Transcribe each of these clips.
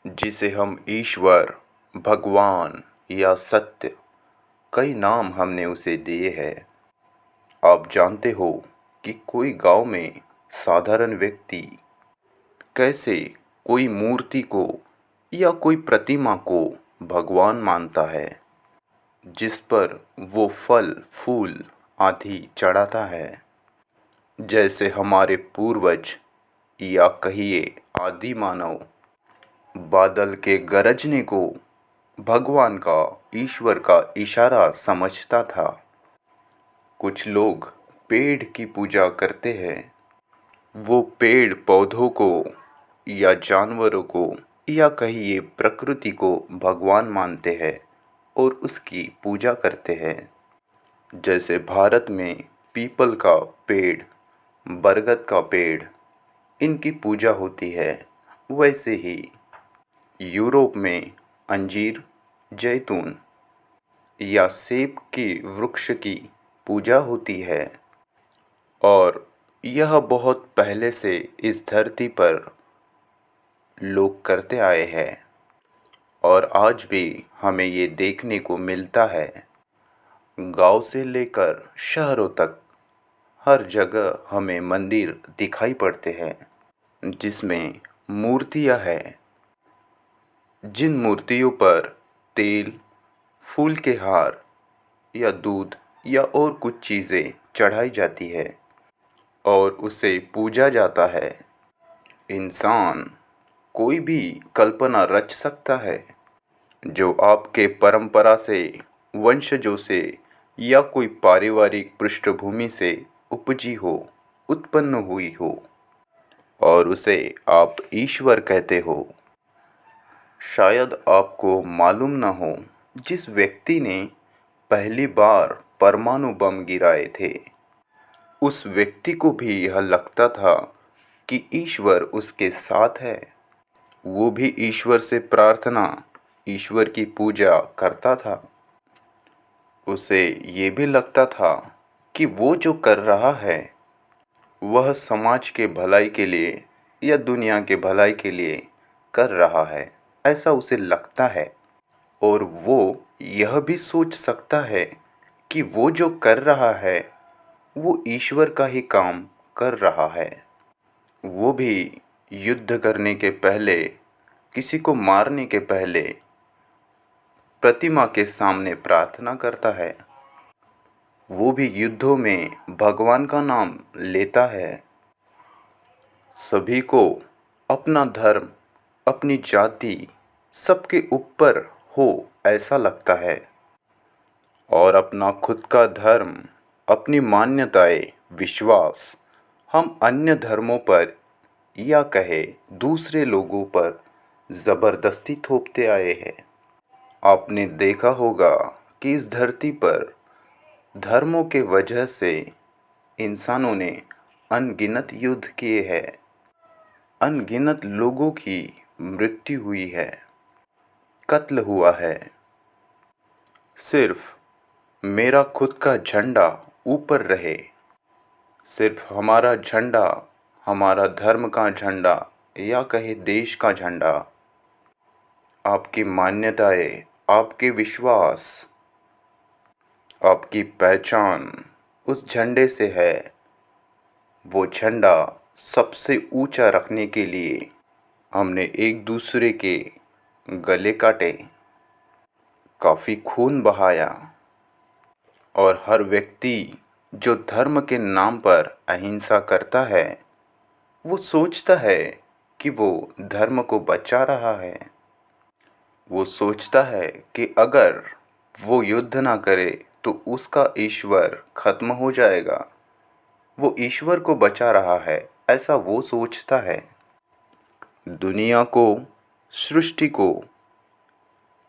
जिसे हम ईश्वर, भगवान या सत्य, कई नाम हमने उसे दिए हैं। आप जानते हो कि कोई गांव में साधारण व्यक्ति कैसे कोई मूर्ति को या कोई प्रतिमा को भगवान मानता है, जिस पर वो फल फूल आदि चढ़ाता है। जैसे हमारे पूर्वज या कहिए आदि मानव बादल के गरजने को भगवान का, ईश्वर का इशारा समझता था। कुछ लोग पेड़ की पूजा करते हैं। वो पेड़ पौधों को या जानवरों को या कहिए प्रकृति को भगवान मानते हैं और उसकी पूजा करते हैं। जैसे भारत में पीपल का पेड़, बरगद का पेड़, इनकी पूजा होती है। वैसे ही यूरोप में अंजीर, जैतून या सेब के वृक्ष की पूजा होती है। और यह बहुत पहले से इस धरती पर लोग करते आए हैं और आज भी हमें ये देखने को मिलता है। गांव से लेकर शहरों तक हर जगह हमें मंदिर दिखाई पड़ते हैं जिसमें मूर्तियां हैं। जिन मूर्तियों पर तेल, फूल के हार या दूध या और कुछ चीज़ें चढ़ाई जाती है और उसे पूजा जाता है। इंसान कोई भी कल्पना रच सकता है जो आपके परंपरा से, वंशजों से या कोई पारिवारिक पृष्ठभूमि से उपजी हो, उत्पन्न हुई हो, और उसे आप ईश्वर कहते हो। शायद आपको मालूम न हो, जिस व्यक्ति ने पहली बार परमाणु बम गिराए थे, उस व्यक्ति को भी यह लगता था कि ईश्वर उसके साथ है। वो भी ईश्वर से प्रार्थना, ईश्वर की पूजा करता था। उसे ये भी लगता था कि वो जो कर रहा है वह समाज के भलाई के लिए या दुनिया के भलाई के लिए कर रहा है, ऐसा उसे लगता है। और वो यह भी सोच सकता है कि वो जो कर रहा है वो ईश्वर का ही काम कर रहा है। वो भी युद्ध करने के पहले, किसी को मारने के पहले प्रतिमा के सामने प्रार्थना करता है। वो भी युद्धों में भगवान का नाम लेता है। सभी को अपना धर्म, अपनी जाति सबके ऊपर हो ऐसा लगता है और अपना खुद का धर्म, अपनी मान्यताएं, विश्वास हम अन्य धर्मों पर या कहे दूसरे लोगों पर ज़बरदस्ती थोपते आए हैं। आपने देखा होगा कि इस धरती पर धर्मों के वजह से इंसानों ने अनगिनत युद्ध किए हैं, अनगिनत लोगों की मृत्यु हुई है, कत्ल हुआ है। सिर्फ मेरा खुद का झंडा ऊपर रहे, सिर्फ हमारा झंडा, हमारा धर्म का झंडा या कहे देश का झंडा, आपकी मान्यताएं, आपके विश्वास, आपकी पहचान उस झंडे से है। वो झंडा सबसे ऊंचा रखने के लिए हमने एक दूसरे के गले काटे, काफ़ी खून बहाया। और हर व्यक्ति जो धर्म के नाम पर अहिंसा करता है, वो सोचता है कि वो धर्म को बचा रहा है। वो सोचता है कि अगर वो युद्ध ना करे तो उसका ईश्वर खत्म हो जाएगा। वो ईश्वर को बचा रहा है, ऐसा वो सोचता है। दुनिया को, सृष्टि को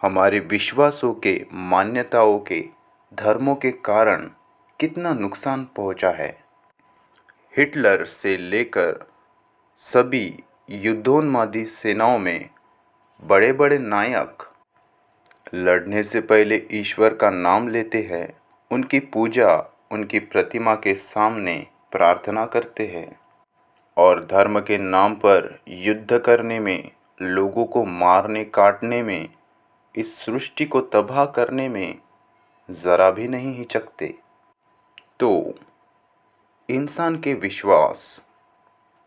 हमारे विश्वासों के, मान्यताओं के, धर्मों के कारण कितना नुकसान पहुंचा है। हिटलर से लेकर सभी युद्धोन्मादी सेनाओं में बड़े बड़े नायक लड़ने से पहले ईश्वर का नाम लेते हैं, उनकी पूजा, उनकी प्रतिमा के सामने प्रार्थना करते हैं। और धर्म के नाम पर युद्ध करने में लोगों को मारने काटने में, इस सृष्टि को तबाह करने में ज़रा भी नहीं हिचकते। तो इंसान के विश्वास,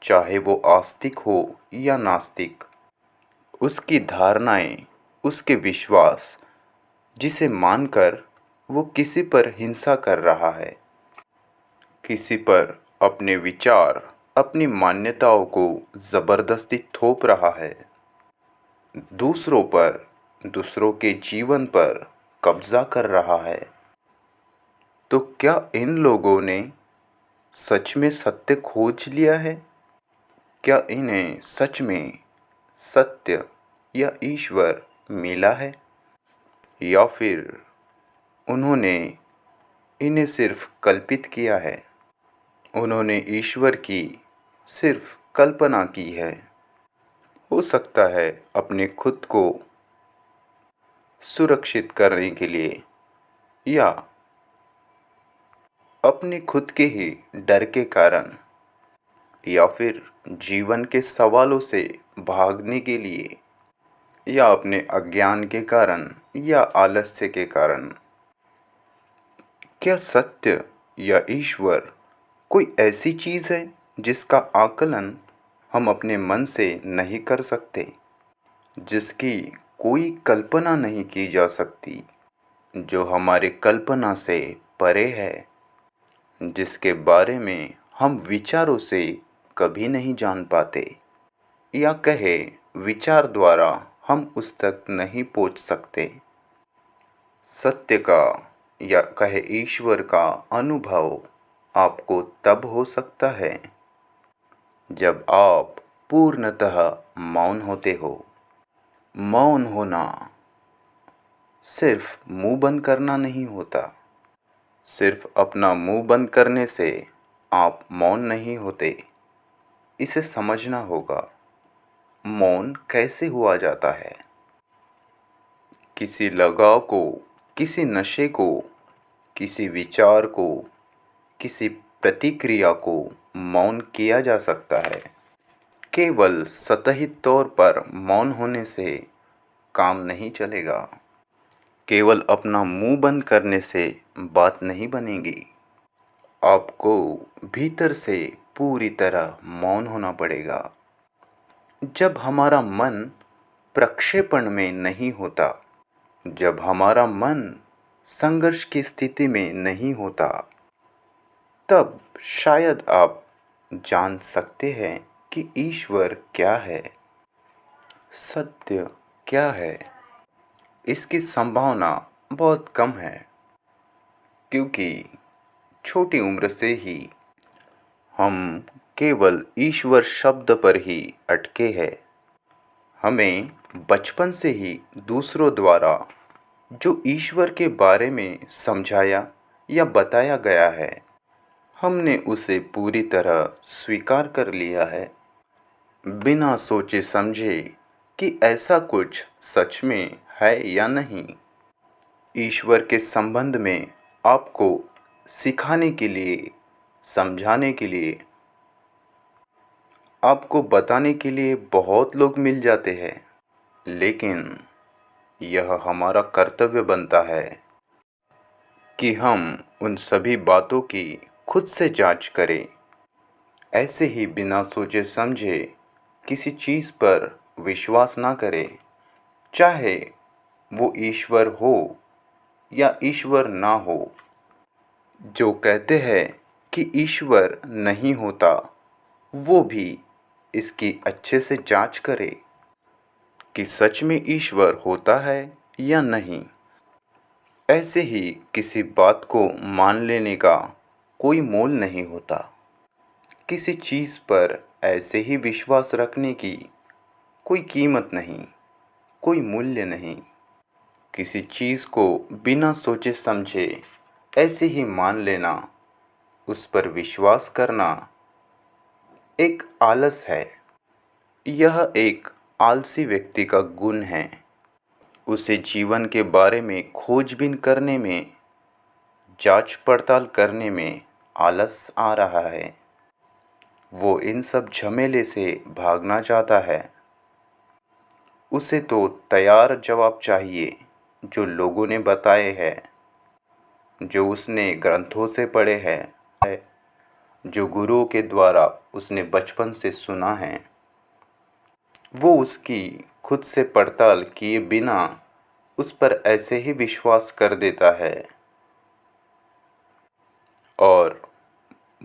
चाहे वो आस्तिक हो या नास्तिक, उसकी धारणाएं, उसके विश्वास, जिसे मानकर वो किसी पर हिंसा कर रहा है, किसी पर अपने विचार, अपनी मान्यताओं को ज़बरदस्ती थोप रहा है, दूसरों पर, दूसरों के जीवन पर कब्जा कर रहा है, तो क्या इन लोगों ने सच में सत्य खोज लिया है? क्या इन्हें सच में सत्य या ईश्वर मिला है, या फिर उन्होंने इन्हें सिर्फ कल्पित किया है? उन्होंने ईश्वर की सिर्फ कल्पना की है। हो सकता है अपने खुद को सुरक्षित करने के लिए, या अपने खुद के ही डर के कारण, या फिर जीवन के सवालों से भागने के लिए, या अपने अज्ञान के कारण या आलस्य के कारण। क्या सत्य या ईश्वर कोई ऐसी चीज़ है जिसका आकलन हम अपने मन से नहीं कर सकते, जिसकी कोई कल्पना नहीं की जा सकती, जो हमारे कल्पना से परे है, जिसके बारे में हम विचारों से कभी नहीं जान पाते, या कहे विचार द्वारा हम उस तक नहीं पहुंच सकते? सत्य का या कहे ईश्वर का अनुभव आपको तब हो सकता है जब आप पूर्णतः मौन होते हो। मौन होना सिर्फ मुंह बंद करना नहीं होता। सिर्फ अपना मुंह बंद करने से आप मौन नहीं होते। इसे समझना होगा, मौन कैसे हुआ जाता है। किसी लगाव को, किसी नशे को, किसी विचार को, किसी प्रतिक्रिया को मौन किया जा सकता है। केवल सतही तौर पर मौन होने से काम नहीं चलेगा। केवल अपना मुंह बंद करने से बात नहीं बनेगी। आपको भीतर से पूरी तरह मौन होना पड़ेगा। जब हमारा मन प्रक्षेपण में नहीं होता, जब हमारा मन संघर्ष की स्थिति में नहीं होता, तब शायद आप जान सकते हैं कि ईश्वर क्या है, सत्य क्या है। इसकी संभावना बहुत कम है, क्योंकि छोटी उम्र से ही हम केवल ईश्वर शब्द पर ही अटके हैं। हमें बचपन से ही दूसरों द्वारा जो ईश्वर के बारे में समझाया या बताया गया है, हमने उसे पूरी तरह स्वीकार कर लिया है, बिना सोचे समझे कि ऐसा कुछ सच में है या नहीं। ईश्वर के संबंध में आपको सिखाने के लिए, समझाने के लिए, आपको बताने के लिए बहुत लोग मिल जाते हैं, लेकिन यह हमारा कर्तव्य बनता है कि हम उन सभी बातों की खुद से जांच करें। ऐसे ही बिना सोचे समझे किसी चीज़ पर विश्वास ना करें, चाहे वो ईश्वर हो या ईश्वर ना हो। जो कहते हैं कि ईश्वर नहीं होता, वो भी इसकी अच्छे से जांच करे कि सच में ईश्वर होता है या नहीं। ऐसे ही किसी बात को मान लेने का कोई मोल नहीं होता। किसी चीज़ पर ऐसे ही विश्वास रखने की कोई कीमत नहीं, कोई मूल्य नहीं। किसी चीज़ को बिना सोचे समझे ऐसे ही मान लेना, उस पर विश्वास करना एक आलस है। यह एक आलसी व्यक्ति का गुण है। उसे जीवन के बारे में खोजबीन करने में, जांच पड़ताल करने में आलस आ रहा है। वो इन सब झमेले से भागना चाहता है। उसे तो तैयार जवाब चाहिए जो लोगों ने बताए हैं, जो उसने ग्रंथों से पढ़े हैं, जो गुरुओं के द्वारा उसने बचपन से सुना है। वो उसकी खुद से पड़ताल किए बिना उस पर ऐसे ही विश्वास कर देता है और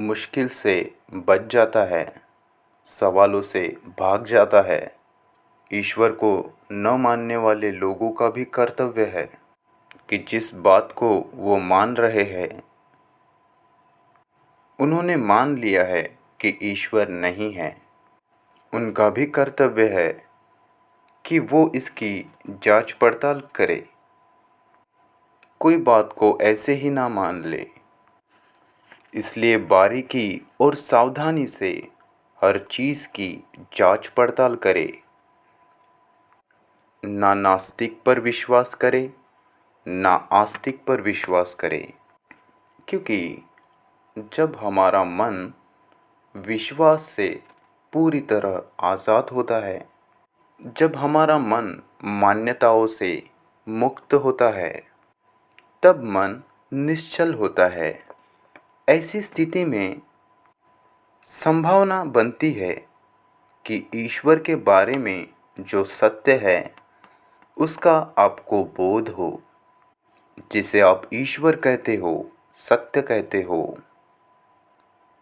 मुश्किल से बच जाता है, सवालों से भाग जाता है। ईश्वर को न मानने वाले लोगों का भी कर्तव्य है कि जिस बात को वो मान रहे हैं, उन्होंने मान लिया है कि ईश्वर नहीं है, उनका भी कर्तव्य है कि वो इसकी जांच पड़ताल करे, कोई बात को ऐसे ही ना मान ले। इसलिए बारीकी और सावधानी से हर चीज़ की जांच पड़ताल करे। ना नास्तिक पर विश्वास करे, ना आस्तिक पर विश्वास करे, क्योंकि जब हमारा मन विश्वास से पूरी तरह आज़ाद होता है, जब हमारा मन मान्यताओं से मुक्त होता है, तब मन निश्चल होता है। ऐसी स्थिति में संभावना बनती है कि ईश्वर के बारे में जो सत्य है उसका आपको बोध हो, जिसे आप ईश्वर कहते हो, सत्य कहते हो,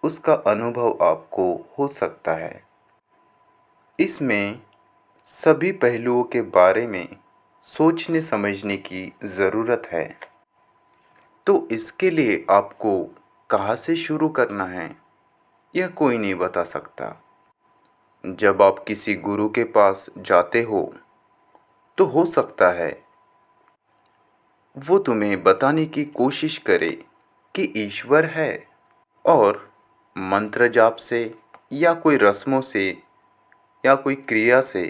उसका अनुभव आपको हो सकता है। इसमें सभी पहलुओं के बारे में सोचने समझने की ज़रूरत है। तो इसके लिए आपको कहाँ से शुरू करना है, यह कोई नहीं बता सकता। जब आप किसी गुरु के पास जाते हो तो हो सकता है वो तुम्हें बताने की कोशिश करे कि ईश्वर है और मंत्र जाप से या कोई रस्मों से या कोई क्रिया से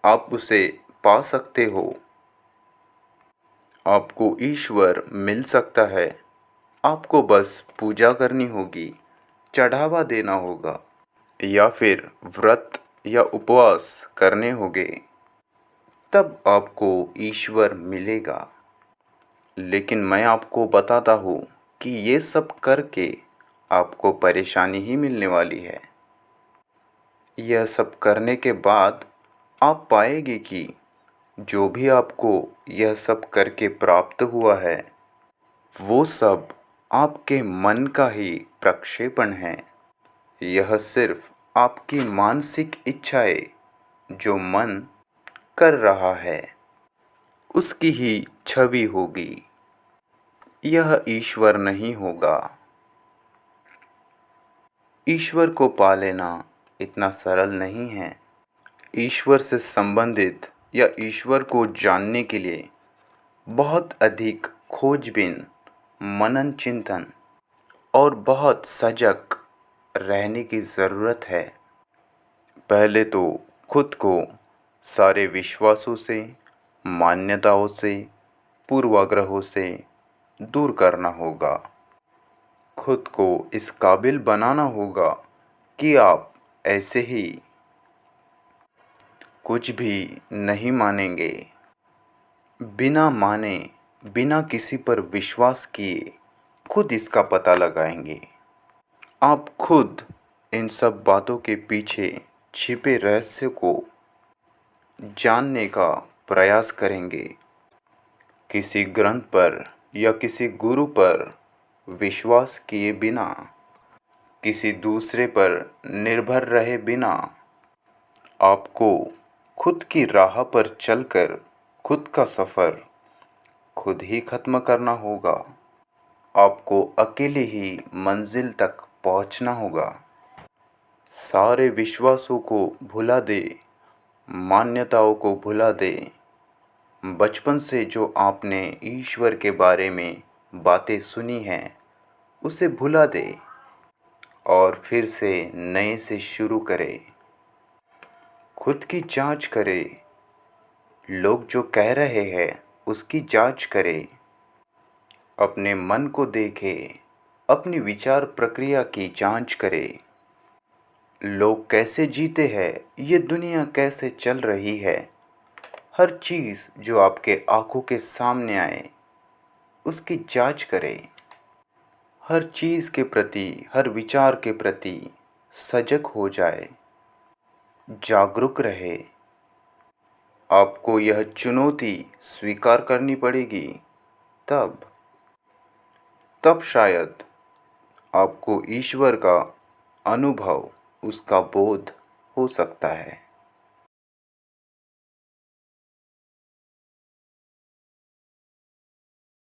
आप उसे पा सकते हो। आपको ईश्वर मिल सकता है, आपको बस पूजा करनी होगी, चढ़ावा देना होगा या फिर व्रत या उपवास करने होंगे, तब आपको ईश्वर मिलेगा। लेकिन मैं आपको बताता हूँ कि ये सब करके आपको परेशानी ही मिलने वाली है। यह सब करने के बाद आप पाएंगे कि जो भी आपको यह सब करके प्राप्त हुआ है, वो सब आपके मन का ही प्रक्षेपण है। यह सिर्फ आपकी मानसिक इच्छाएं जो मन कर रहा है, उसकी ही छवि होगी। यह ईश्वर नहीं होगा। ईश्वर को पा लेना इतना सरल नहीं है। ईश्वर से संबंधित या ईश्वर को जानने के लिए बहुत अधिक खोजबीन, मनन चिंतन और बहुत सजग रहने की ज़रूरत है। पहले तो खुद को सारे विश्वासों से, मान्यताओं से, पूर्वाग्रहों से दूर करना होगा। खुद को इस काबिल बनाना होगा कि आप ऐसे ही कुछ भी नहीं मानेंगे। बिना माने, बिना किसी पर विश्वास किए खुद इसका पता लगाएंगे। आप खुद इन सब बातों के पीछे छिपे रहस्य को जानने का प्रयास करेंगे। किसी ग्रंथ पर या किसी गुरु पर विश्वास किए बिना, किसी दूसरे पर निर्भर रहे बिना, आपको खुद की राह पर चलकर खुद का सफ़र खुद ही ख़त्म करना होगा। आपको अकेले ही मंजिल तक पहुंचना होगा। सारे विश्वासों को भुला दे, मान्यताओं को भुला दे। बचपन से जो आपने ईश्वर के बारे में बातें सुनी हैं, उसे भुला दे और फिर से नए से शुरू करे। खुद की जांच करे। लोग जो कह रहे हैं उसकी जांच करे। अपने मन को देखे, अपनी विचार प्रक्रिया की जांच करे। लोग कैसे जीते हैं, ये दुनिया कैसे चल रही है, हर चीज़ जो आपके आँखों के सामने आए उसकी जांच करें। हर चीज़ के प्रति, हर विचार के प्रति सजग हो जाए, जागरूक रहे। आपको यह चुनौती स्वीकार करनी पड़ेगी, तब तब शायद आपको ईश्वर का अनुभव, उसका बोध हो सकता है।